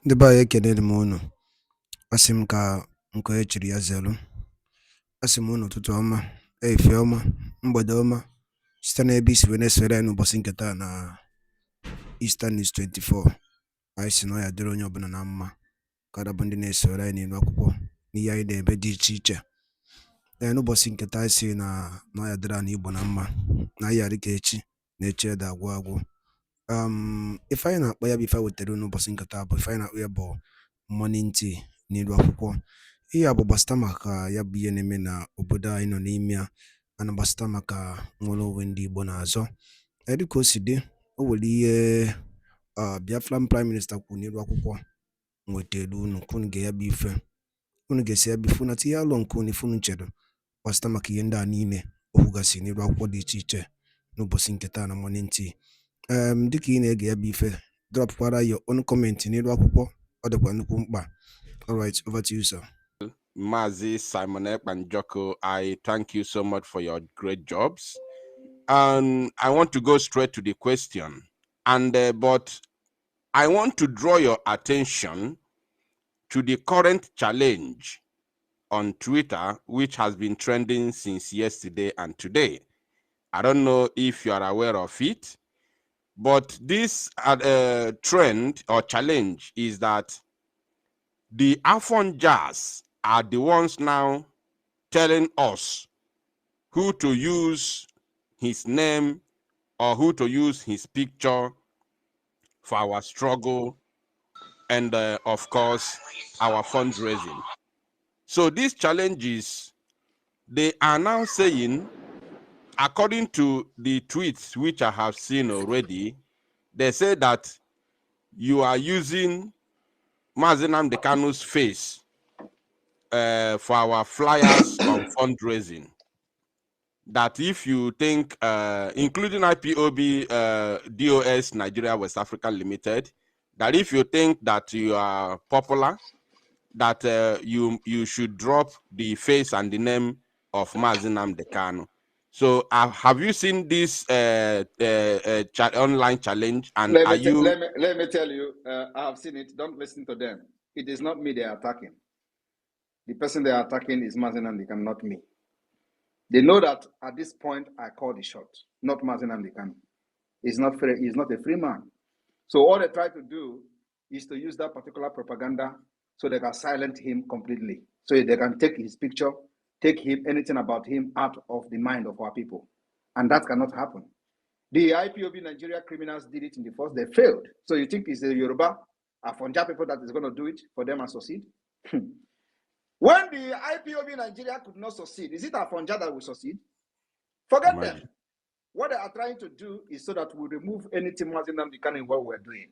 Ndị be anyị ekenere m unu. Asị m ka nke e chiri ya zelu. Asị m unu ụtụtụ ọma, ehihie ọma, mgbede ọma, site n'ebe isi wee na-esore anyị n'ụbọchị nke taa na Eastern News 24. Anyị si na ọ ya dịrị onye ọbụla na mma ka bụ ndị na-esore anyị n'ilu akwụkwọ n'ihe anyị na-ebe dị iche iche. N'ụbọchị nke taa anyị si na ọ ya dịrị anyị Igbo na mma na anyị yarị ka echi na echi ede agwụ agwụ. Ife anyị na-akpọ ya bụ ife wetara n'ụbọchị nke taa bụ ife anyị na-akpọ ya bụ morning tea n'ilu akwụkwọ. Ihe a bụ gbasịta maka ya bụ ihe na-eme na obodo anyị nọ n'ime ya, ana gbasịta maka nwere onwe ndị Igbo na-azọ. Dịka o si dị, o nwere ihe Biafran Prime Minister kwuru n'ilu akwụkwọ nwetara unu ka unu ga ya bụ ife, unu ga-esi ya bụ ife na tinye alụ nke unu ife unu chere gbasịta maka ihe ndị a niile o kwugasị n'ilu akwụkwọ dị iche iche n'ụbọchị nke taa na morning tea. Dịka ị na-ege ya bụ ife, dropkwara your own comment n'ilu akwụkwọ, ọ dịkwa nnukwu mkpa. All right, over to you, sir. Mazi Simon Ekpanjoko, I thank you so much for your great jobs. And I want to go straight to the question. But I want to draw your attention to the current challenge on Twitter, which has been trending since yesterday and today. I don't know if you are aware of it, but this trend or challenge is that the Afon Jazz are the ones now telling us who to use his name or who to use his picture for our struggle and, of course, our fundraising. So these challenges, they are now saying, according to the tweets which I have seen already, they say that you are using Mazi Nnamdi Kanu's face for our flyers on fundraising. That if you think, including IPOB, DOS Nigeria West Africa Limited, that if you think that you are popular, that you should drop the face and the name of Mazi Nnamdi Kanu. So have you seen this online challenge? And let me tell you, I have seen it. Don't listen to them. It is not me they are attacking. The person they are attacking is Mazi Nnamdi Kanu, not me. They know that at this point I call the shot, not Mazi Nnamdi Kanu. He's not free, he's not a free man. So all they try to do is to use that particular propaganda so they can silence him completely. So they can take his picture, take him, anything about him out of the mind of our people. And that cannot happen. The IPOB Nigeria criminals did it in the first, they failed. So you think it's the Yoruba, Afonja people that is going to do it for them and succeed? When the IPOB Nigeria could not succeed, is it Afonja that will succeed? Forget them. What they are trying to do is so that we remove anything Mazi Nnamdi Kanu in what we're doing.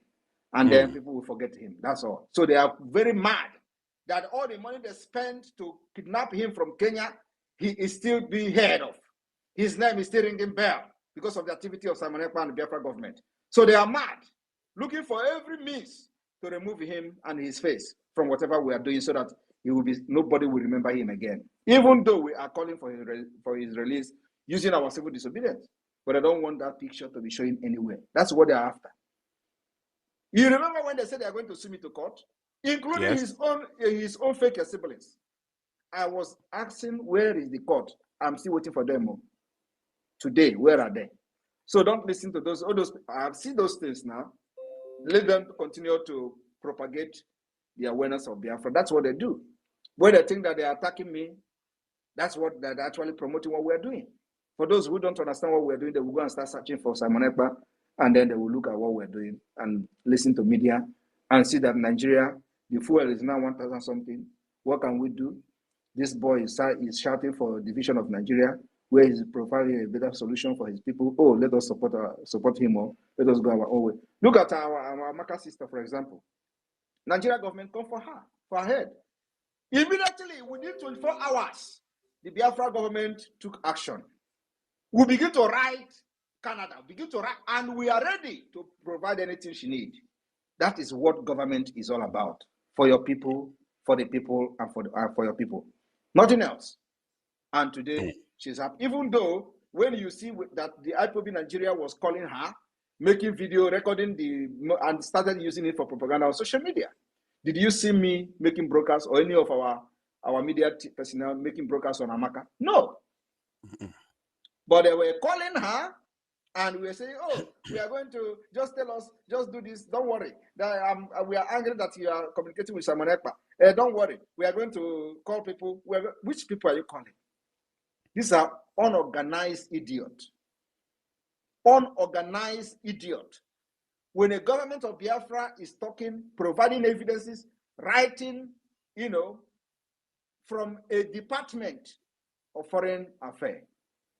And then people will forget him. That's all. So they are very mad that all the money they spent to kidnap him from Kenya, he is still being heard of. His name is still ringing bell because of the activity of Simon Ekpa and the Biafra government. So they are mad, looking for every means to remove him and his face from whatever we are doing so that he will be, nobody will remember him again. Even though we are calling for his release using our civil disobedience. But I don't want that picture to be showing anywhere. That's what they are after. You remember when they said they are going to sue me to court, including his own fake siblings? I was asking, where is the court? I'm still waiting for them. Today, where are they? So don't listen to those. All those. I have seen those things now. Let them continue to propagate the awareness of Biafra. That's what they do. When they think that they are attacking me, that's what they're actually promoting what we're doing. For those who don't understand what we're doing, they will go and start searching for Simon Ekpa, and then they will look at what we're doing and listen to media and see that Nigeria, the fuel is now 1,000 something. What can we do? This boy is shouting for division of Nigeria, where he's providing a better solution for his people. Oh, let us support him more. Let us go our own way. Look at our Amaka sister, for example. Nigeria government come for her, for her head. Immediately, within 24 hours, the Biafra government took action. We begin to write Canada, and we are ready to provide anything she needs. That is what government is all about. For your people, for the people, and for your people. Nothing else. And today, she's up. Even though, when you see that the IPOB Nigeria was calling her, making video, recording and started using it for propaganda on social media. Did you see me making broadcasts or any of our media personnel making broadcasts on Amaka? No. But they were calling her and we were saying, oh, we are going to just tell us, just do this. Don't worry. We are angry that you are communicating with Simon Ekpa. Don't worry. We are going to call people. Which people are you calling? These are unorganized idiots. Unorganized idiot. When a government of Biafra is talking, providing evidences, writing, from a department of foreign affairs,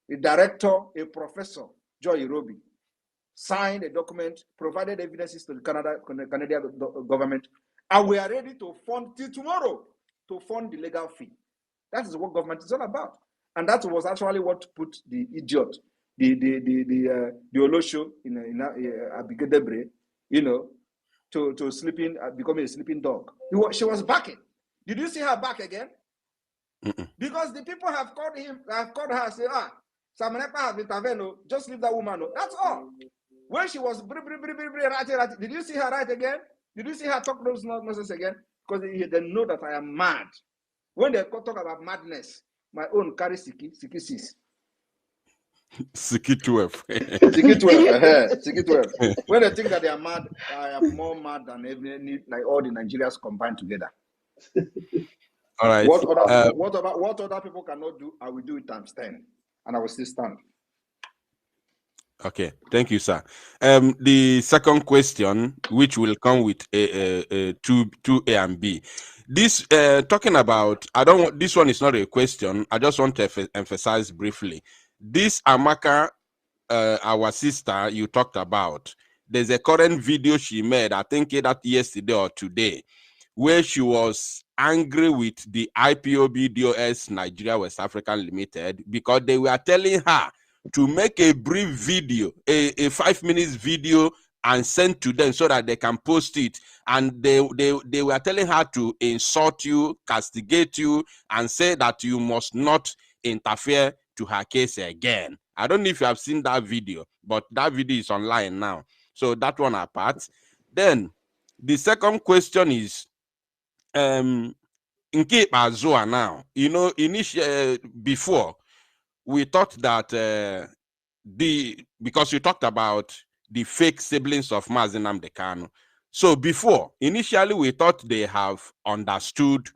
a director, a professor, Joy Roby, signed a document, provided evidences to the Canadian government, and we are ready to fund till tomorrow to fund the legal fee. That is what government is all about. And that was actually what put the idiot, the Olosho in Abigail Debre, to sleeping, becoming a sleeping dog. She was backing. Did you see her back again? Because the people have called her, say, Simon Ekpa have intervened, just leave that woman. That's all. When she was writing, did you see her write again? Did you see her talk those nonsense again? Because they know that I am mad. When they talk about madness, my own carry Siki 6. Siki 12. Siki 12. Siki 12. When they think that they are mad, I am more mad than like all the Nigerians combined together. All right. What other people cannot do, I will do it times 10, and I will still stand. Okay, thank you, sir. The second question, which will come with two A and B. This talking about, this one is not a question. I just want to emphasize briefly. This Amaka, our sister you talked about, there's a current video she made, I think that yesterday or today, where she was angry with the IPOB DOS Nigeria West African Limited because they were telling her to make a brief video, a 5 minutes video, and send to them so that they can post it. And they were telling her to insult you, castigate you, and say that you must not interfere to her case again. I don't know if you have seen that video, but that video is online now. So that one apart. Then the second question is, in EKPA now, initially before we thought that because you talked about the fake siblings of Mazi Nnamdi Kanu. So before, initially we thought they have understood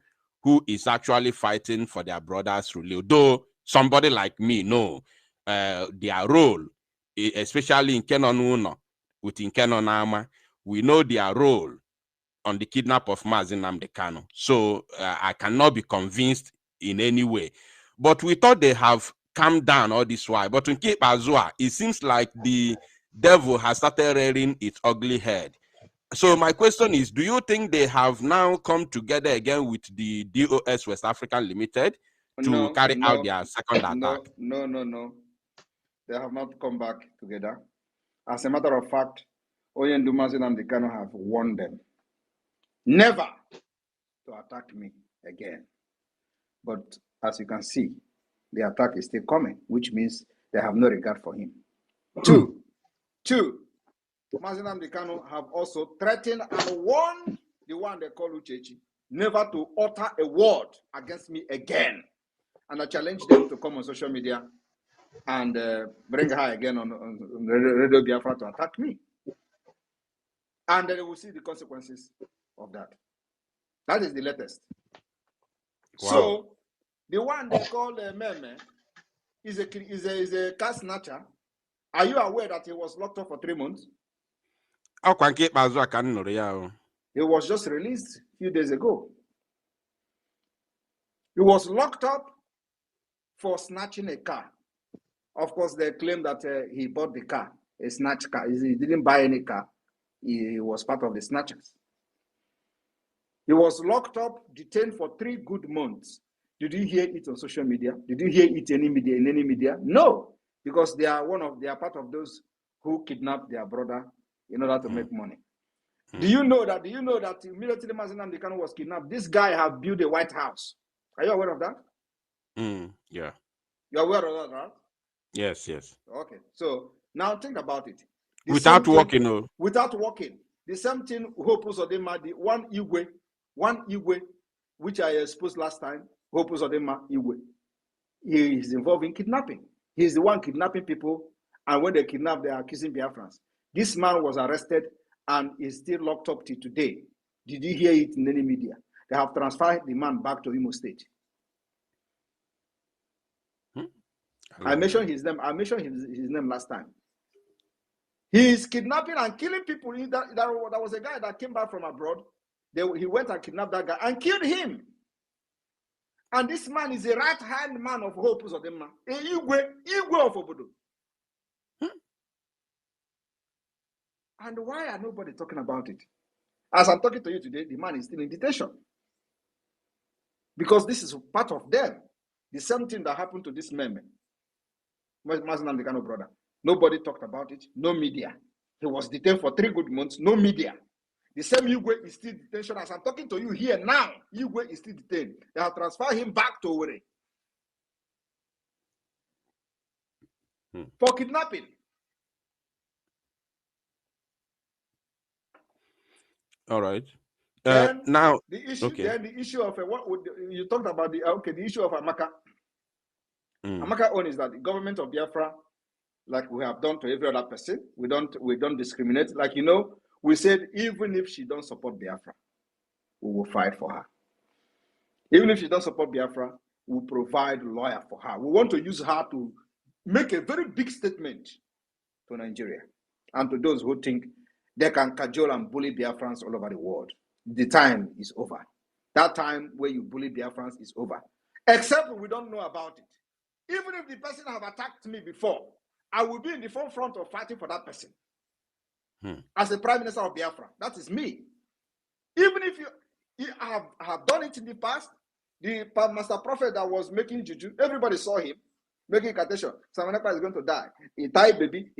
who is actually fighting for their brother's relief. Though somebody like me know their role, especially in Kenon Uno, with Kenon Ama, we know their role on the kidnap of Mazi Nnamdi Kanu. So I cannot be convinced in any way. But we thought they have calmed down all this while. But in EKPA, it seems like the devil has started rearing its ugly head. So my question is, do you think they have now come together again with the DOS West African Limited to carry out their second attack? No. They have not come back together. As a matter of fact, Oyendu Mazi Nnamdi Kanu have warned them never to attack me again. But as you can see, the attack is still coming, which means they have no regard for him. Two, Mazi Nnamdi Kanu have also threatened and warned the one they call Uchechi never to utter a word against me again. And I challenge them to come on social media and bring her again on Radio Biafra to attack me. And then they will see the consequences of that. That is the latest. Wow. So the one they call Meme is a car snatcher. Are you aware that he was locked up for 3 months? He was just released a few days ago. He was locked up for snatching a car. Of course, they claim that he bought the car, a snatch car. He didn't buy any car. He was part of the snatchers. He was locked up, detained for 3 good months. Did you hear it on social media? Did you hear it in any media? No, because they are part of those who kidnapped their brother in order to make money. Do you know that immediately Mazi Nnamdi Kanu was kidnapped, this guy have built a White House? Are you aware of that? Yeah. You're aware of that, right? Yes. Okay. So now think about it. Without walking. Without walking. The same thing Hope Uzodinma, the one Igwe, One Igwe, which I exposed last time, Hope Uzodinma Igwe, he is involved in kidnapping. He's the one kidnapping people, and when they kidnap, they are accusing Biafrans. This man was arrested and is still locked up till today. Did you hear it in any media? They have transferred the man back to Imo State. I mentioned his name. I mentioned his name last time. He is kidnapping and killing people. There was a guy that came back from abroad. He went and kidnapped that guy and killed him. And this man is a right-hand man of Hope Uzodinma, a Igwe of Obodo. And why are nobody talking about it? As I'm talking to you today, the man is still in detention. Because this is part of them. The same thing that happened to this man, Mazen Andekano brother. Nobody talked about it. No media. He was detained for 3 good months. No media. The same Igwe is still in detention. As I'm talking to you here now, Igwe is still detained. They have transferred him back to Owerri for kidnapping. All right. Now the issue. Okay. Then the issue of what would you talked about the issue of Amaka. Amaka own is that the government of Biafra, like we have done to every other person, we don't discriminate. Like we said, even if she don't support Biafra, we will fight for her. Even if she don't support Biafra, we'll provide a lawyer for her. We want to use her to make a very big statement to Nigeria and to those who think they can cajole and bully Biafrans all over the world. The time is over. That time where you bully Biafrans is over. Except we don't know about it. Even if the person have attacked me before, I will be in the forefront of fighting for that person. As the Prime Minister of Biafra, that is me. Even if you have done it in the past, the Master Prophet that was making juju, everybody saw him making incantation. Simon Ekpa is going to die. He died, baby.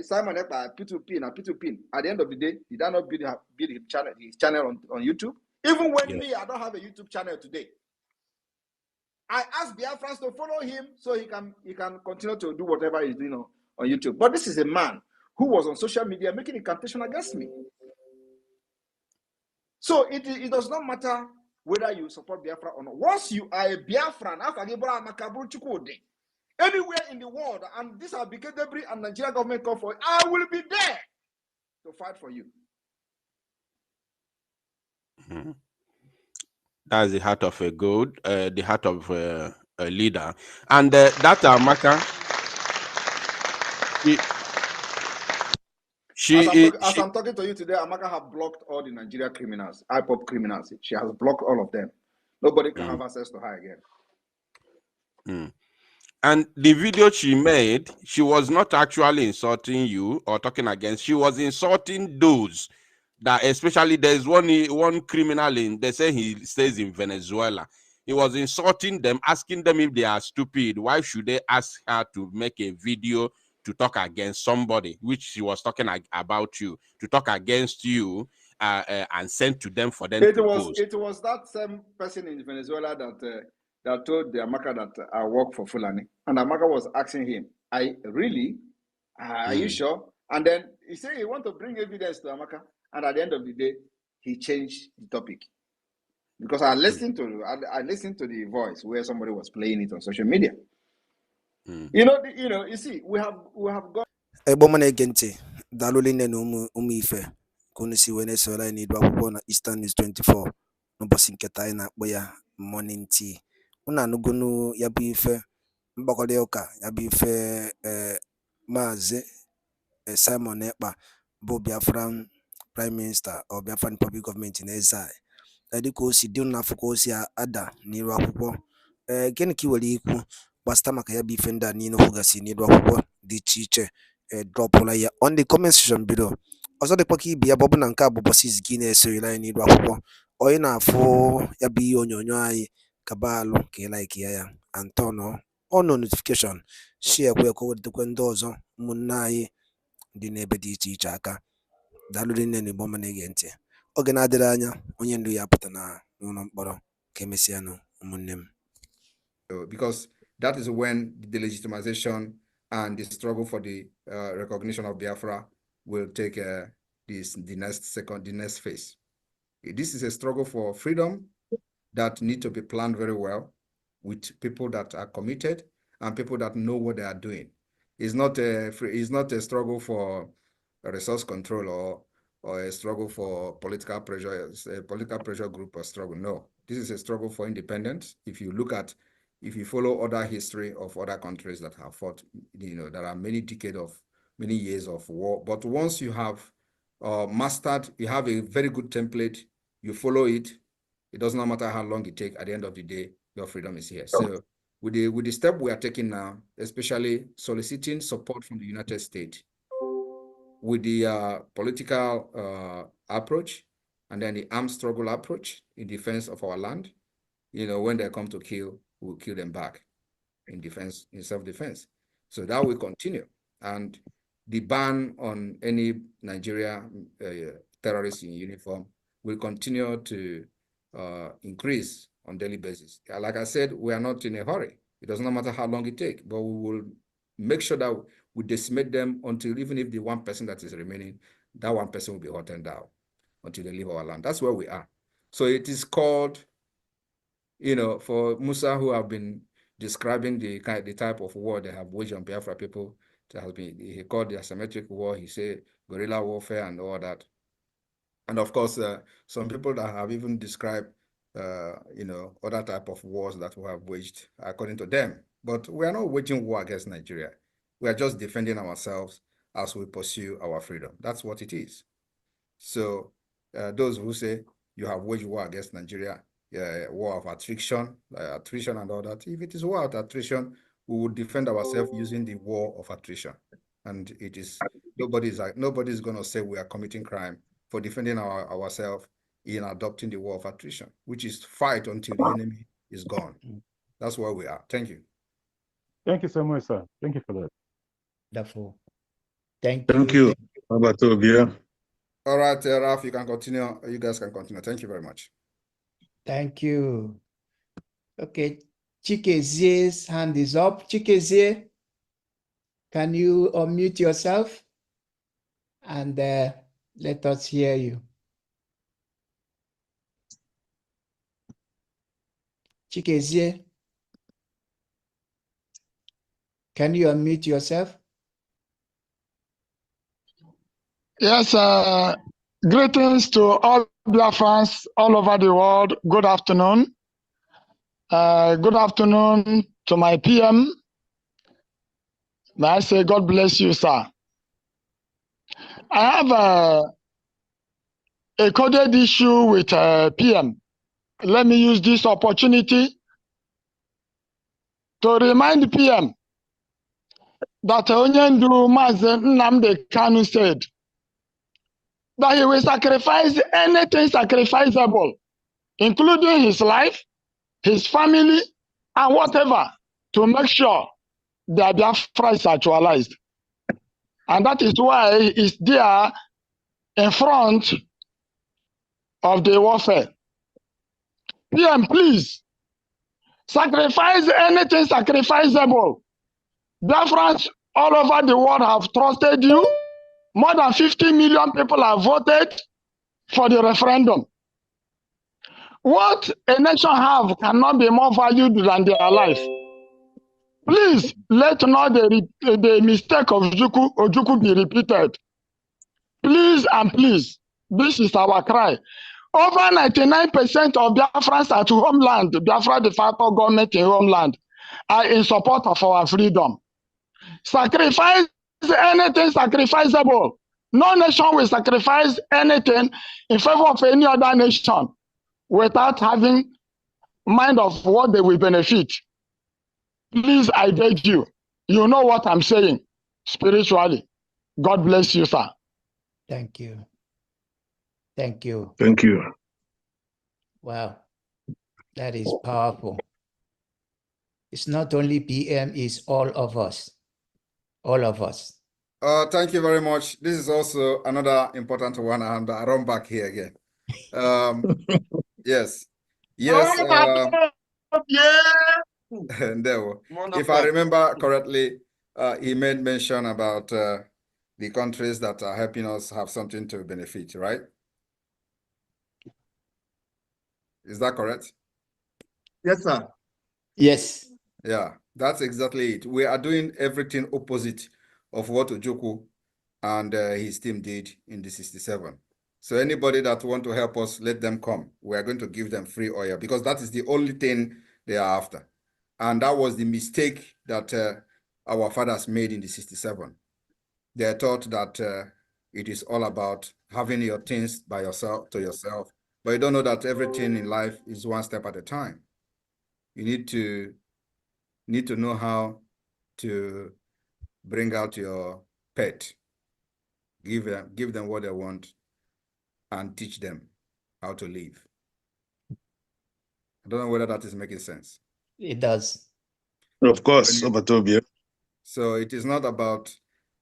Simon Ekpa, P2P, and P2P. At the end of the day, he did not build his channel on YouTube. Even when me, I don't have a YouTube channel today. I asked Biafrans to follow him so he can continue to do whatever he's doing on YouTube. But this is a man who was on social media making incantation against me. So it does not matter whether you support Biafra or not. Once you are a Biafran, anywhere in the world, and this Abike Debris and Nigerian government call for it, I will be there to fight for you. That's the heart of a goat, the heart of a leader. And that Amaka, as I'm talking to you today, Amaka have blocked all the Nigeria criminals, IPOP criminals. She has blocked all of them. Nobody can have access to her again. And the video she made, she was not actually insulting you or talking against. She was insulting those that, especially there's one criminal they say he stays in Venezuela. He was insulting them, asking them if they are stupid. Why should they ask her to make a video to talk against somebody, which she was talking about you, to talk against you and send to them for them to post. It was that same person in Venezuela that told the Amaka that I work for Fulani. And Amaka was asking him, are you sure? And then he said he want to bring evidence to Amaka. And at the end of the day, he changed the topic. Because I listened to the voice where somebody was playing it on social media. You see, we have got Eastern News 24 n'ụbọchị nketa anyị na-akpọ ya morning tea. Unu anụgonu ya bụ ife mgbakọrịta ụka ya bụ ife Maazị Simon Ekpa bụ Biafran Prime Minister or Biafran Public Government in exile. Dịka o si dị n'afọ ka o si ada n'iru akwụkwọ. Gịnị ka i nwere ikwu gbasara maka ya bụ ife ndị a niile kwugasị n'iru akwụkwọ dị iche iche dropụla ya on the comment section below. Ọzọ dịkwa ka ibe ya bụ na nke a bụ ụbọchị izizi gị na-esonyere anyị n'iru akwụkwọ. Onye na-afụ ya bụ ihe onyonyo anyị kaba alụ ka ị like ya and turn on notification, share kwa ka o wetakwa ndị ọzọ ụmụnne anyị dị n'ebe dị iche iche aka. Daalụ nne na Igbo ọma na-ege ntị. Oge na-adịrị anya onye ndu ya pụta na n'ụlọ mkpọrọ ka emesịanụ ụmụnne m. Because that is when the delegitimization and the struggle for the recognition of Biafra will take the next phase. This is a struggle for freedom that need to be planned very well with people that are committed and people that know what they are doing. It's not a struggle for a resource control or a struggle for political pressure, a political pressure group or struggle. No, this is a struggle for independence. If you follow other history of other countries that have fought, there are many years of war. But once you have mastered, you have a very good template, you follow it, it does not matter how long it takes. At the end of the day, your freedom is here. So with the step we are taking now, especially soliciting support from the United States, with the political approach and then the armed struggle approach in defense of our land, when they come to kill, we'll kill them back in defense, in self-defense. So that will continue. And the ban on any Nigeria terrorists in uniform will continue to increase on daily basis. Like I said, we are not in a hurry. It does not matter how long it takes, but we will make sure that we decimate them until, even if the 1% that is remaining, that 1% will be hunted down until they leave our land. That's where we are. So it is called, for Musa, who have been describing the type of war they have waged on Biafra people, he called the asymmetric war, he said guerrilla warfare and all that. And of course, some people that have even described, other type of wars that we have waged according to them. But we are not waging war against Nigeria. We are just defending ourselves as we pursue our freedom. That's what it is. So those who say you have waged war against Nigeria, war of attrition and all that, if it is war of attrition, we will defend ourselves using the war of attrition. And it is, nobody's going to say we are committing crime for defending ourselves in adopting the war of attrition, which is fight until the enemy is gone. That's where we are. Thank you. Thank you so much, sir. Thank you for that. Wonderful. Thank you. Thank you. How about Obia? All right, Ralph, you can continue. You guys can continue. Thank you very much. Thank you. Okay, Chikezie's hand is up. Chikezie, can you unmute yourself and let us hear you? Chikezie, can you unmute yourself? Yes, greetings to all Biafrans all over the world. Good afternoon. Good afternoon to my PM. May I say God bless you, sir. I have a coded issue with PM. Let me use this opportunity to remind PM that Onyendu Mazen Nnamdi Kanu said that he will sacrifice anything sacrificable, including his life, his family, and whatever, to make sure that Biafra is actualized. And that is why he's there in front of the warfare. PM, please, sacrifice anything sacrificable. Biafrans all over the world have trusted you. More than 50 million people have voted for the referendum. What a nation have cannot be more valued than their life. Please, let not the mistake of Ojukwu be repeated. Please and please, this is our cry. Over 99% of Biafrans at homeland, Biafra de facto government in homeland, are in support of our freedom. Sacrifice anything sacrificable. No nation will sacrifice anything in favor of any other nation without having mind of what they will benefit. Please, I beg you. You know what I'm saying spiritually. God bless you, sir. Thank you. Thank you. Thank you. Wow, that is powerful. It's not only PM, it's all of us. All of us. Thank you very much. This is also another important one, and I run back here again. Yes. Yes. If I remember correctly, he made mention about the countries that are helping us have something to benefit, right? Is that correct? Yes, sir. Yes. Yeah, that's exactly it. We are doing everything opposite of what Ojukwu and his team did in the 67. So anybody that want to help us, let them come. We are going to give them free oil because that is the only thing they are after. And that was the mistake that our fathers made in the 67. They thought that it is all about having your things by yourself, to yourself. But you don't know that everything in life is one step at a time. You need to know how to bring out your pet, give them what they want, and teach them how to live. I don't know whether that is making sense. It does. Of course, Obatobia. So it is not about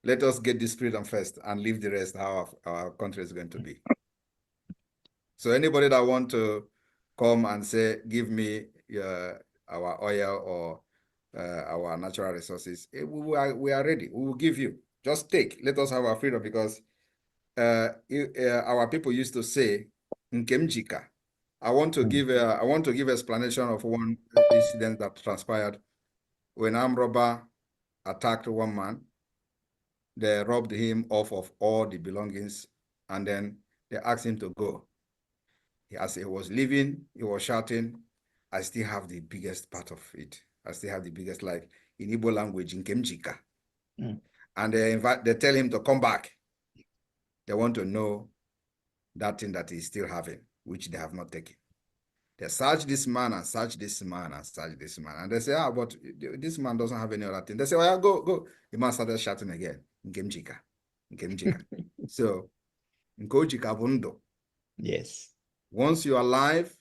let us get this freedom first and leave the rest how our country is going to be. So anybody that want to come and say, give me our oil or our natural resources, we are ready. We will give you. Just take. Let us have our freedom because our people used to say, Nkemjika. I want to give explanation of one incident that transpired when armed robber attacked one man. They robbed him off of all the belongings, and then they asked him to go. As he was leaving, he was shouting, I still have the biggest part of it. I still have the biggest, like in Igbo language, in Kemjika. And they tell him to come back. They want to know that thing that he's still having, which they have not taken. They search this man and search this man and search this man. And they say, but this man doesn't have any other thing. They say, oh, yeah, go. The man started shouting again, Nkemjika. So, Nkojika Bundo. Yes. Once you're alive,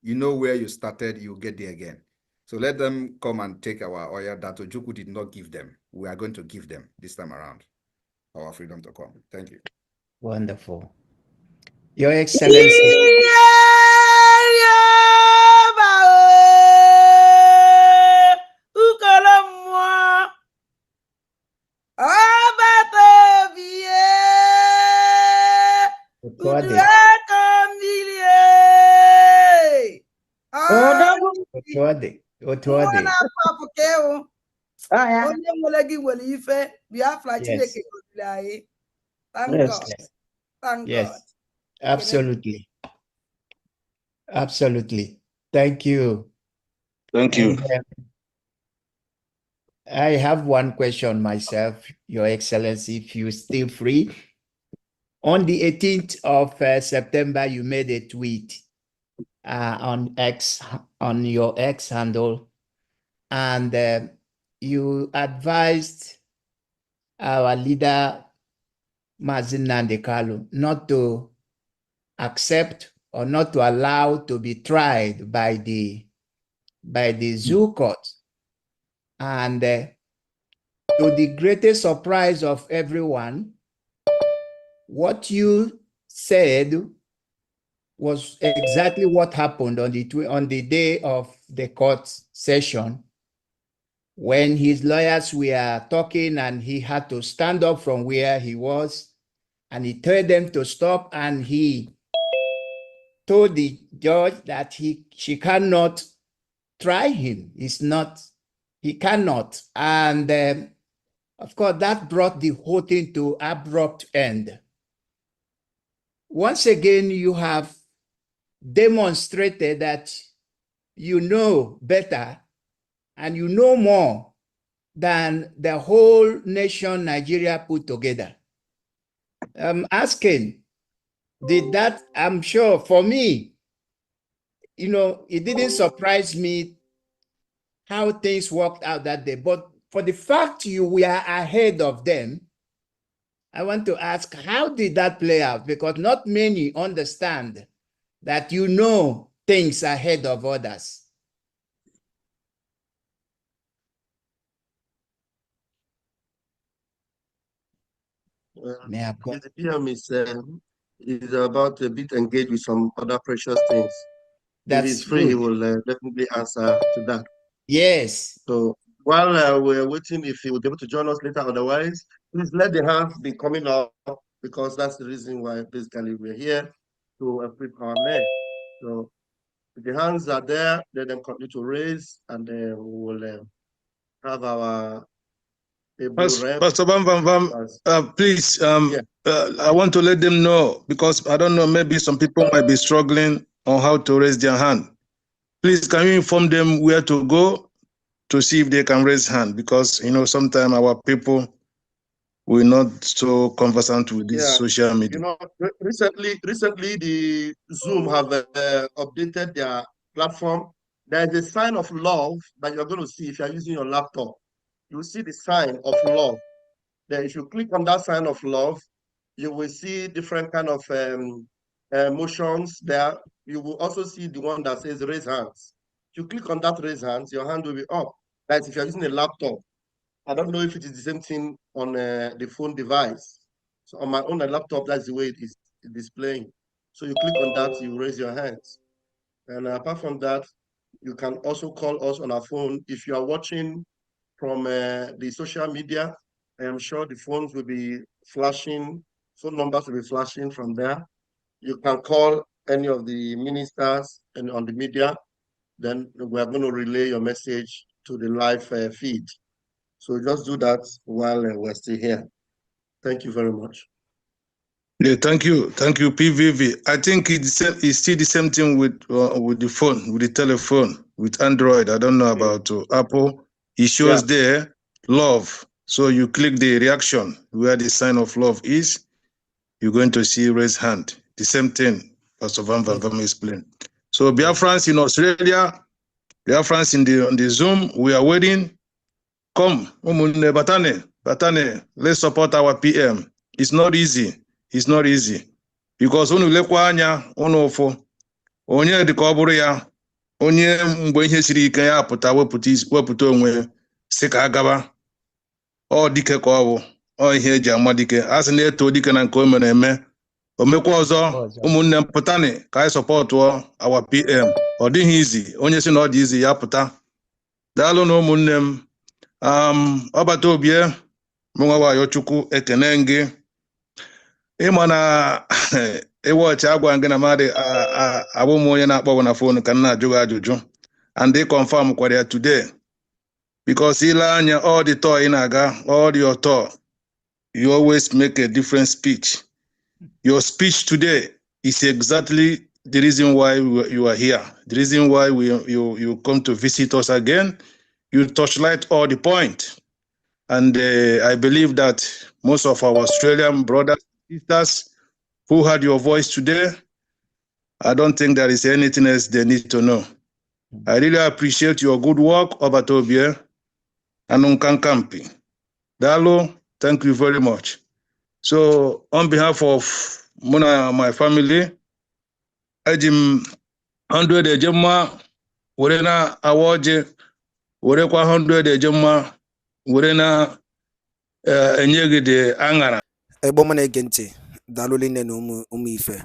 you know where you started, you get there again. So let them come and take our oil that Ojukwu did not give them. We are going to give them this time around our freedom to come. Thank you. Wonderful. Your Excellency. Otuade. Onye nwere gị nwere ife Biafra Chineke gọziri anyị. Thank God. Thank God. Absolutely. Absolutely. Thank you. Thank you. I have one question myself, Your Excellency, if you're still free. On the 18th of September, you made a tweet on your X handle, and you advised our leader, Mazin Nandekalu, not to accept or not to allow to be tried by the zoo court. And to the greatest surprise of everyone, what you said was exactly what happened on the day of the court session, when his lawyers were talking and he had to stand up from where he was, and he told them to stop, and he told the judge that she cannot try him. He cannot. And of course, that brought the whole thing to abrupt end. Once again, you have demonstrated that you know better and you know more than the whole nation Nigeria put together. I'm asking, did that, I'm sure for me, it didn't surprise me how things worked out that day, but for the fact you were ahead of them, I want to ask, how did that play out? Because not many understand that you know things ahead of others. The PM is about a bit engaged with some other precious things. If he's free, he will definitely answer to that. Yes. So while we're waiting, if he will be able to join us later, otherwise, please let the hands be coming up, because that's the reason why basically we're here to equip our men. So the hands are there, let them continue to raise, and we will have our rep. Pastor Bam Bam Bam, please, yeah. I want to let them know, because I don't know, maybe some people might be struggling on how to raise their hand. Please, can you inform them where to go to see if they can raise hand? Because, you know, sometimes our people we're not so conversant with this social media. You know, recently the Zoom have updated their platform. There is a sign of love that you're going to see if you're using your laptop. You will see the sign of love. Then if you click on that sign of love, you will see different kind of motions there. You will also see the one that says raise hands. If you click on that raise hands, your hand will be up. That's if you're using a laptop. I don't know if it is the same thing on the phone device. So on my own laptop, that's the way it is displaying. So you click on that, you raise your hands. And apart from that, you can also call us on our phone. If you are watching from the social media, I am sure the phones will be flashing, phone numbers will be flashing from there. You can call any of the ministers and on the media, then we are going to relay your message to the live feed. So just do that while we're still here. Thank you very much. Yeah, thank you, PVV. I think it's still the same thing with the phone, with the telephone, with Android. I don't know about Apple. It shows there love. So you click the reaction where the sign of love is. You're going to see raise hand. The same thing Pastor Van Van explained. So Biafrans in Australia, Biafrans on the Zoom, we are waiting. Come, Batane, let's support our PM. It's not easy. It's not easy. Because unu lekwa anya, unu ụfụ, onye dịka ọ bụrụ ya, onye mgbe ihe siri ike ya pụta wepụta onwe si ka agaba. Ọ dike ka ọ bụ, ọ ihe eji ama dike. A sị na-eto dike na nke o mere eme. O mekwa ọzọ, ụmụnne m pụtani ka anyị sọpọtụọ our PM. Ọ dịghị izi, onye si na ọ dị izi ya pụta. Daalụ na ụmụnne m. Ọbata obie mụnwa Ayochukwu ekene gị. Ịma na ịwọchị agwa gị na mmadụ abụ m onye na-akpọ na fon ka m na-ajụ gị ajụjụ, and they confirm kwara ya today, because ile anya all the tour ị na-aga, all your tour, you always make a different speech. Your speech today is exactly the reason why you are here, the reason why you come to visit us again. You touchlight all the point. And I believe that most of our Australian brothers and sisters who heard your voice today, I don't think there is anything else they need to know. I really appreciate your good work, Obatobie and Unkankampi. Dalo, thank you very much. So on behalf of Mona, my family, Ajim 100 Ejema, Werena Awoje, Werekwa 100 Ejema, Werena enyegide aṅara. Egbo mana ege ntị, daalụ linne na ụmụ ife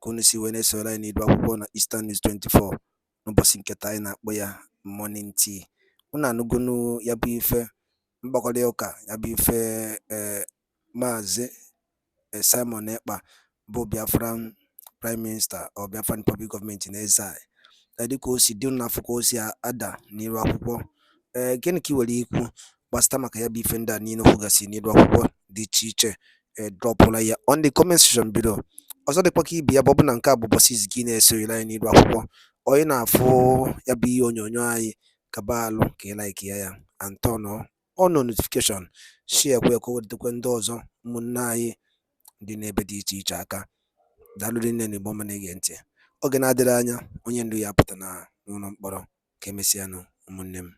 ka unu si wee na-esoro anyị n'idu akwụkwọ na Eastern News 24 n'ụbọchị nketa anyị na-akpọ ya morning tea. Unu anụgonu ya bụ ife mgbakọrịta ụka ya bụ ife Maazị Simon Ekpa bụ Biafran Prime Minister or Biafran Public Government in exile. Dịka o si dị n'afọ ka o si ada n'iru akwụkwọ. Gịnị ka ị nwere ikwu gbasịta maka ya bụ ife ndị a niile kwugasị n'iru akwụkwọ dị iche iche dropụla ya on the comment section below. Ọzọ dịkwa ka ibe ya bụ na nke a bụ ụbọchị izizi gị na-esorela anyị n'iru akwụkwọ, onye na-afụ ya bụ ihe onyonyo anyị kaba alụ ka ị like ya and turn on notification, share kwa ka o wetakwa ndị ọzọ ụmụnne anyị dị n'ebe dị iche iche aka. Daalụ nne na Igbo ma na-ege ntị. Oge na-adịrị anya onye ndu ya pụta na n'ụlọ mkpọrọ. Ka emesịanụ ụmụnne m.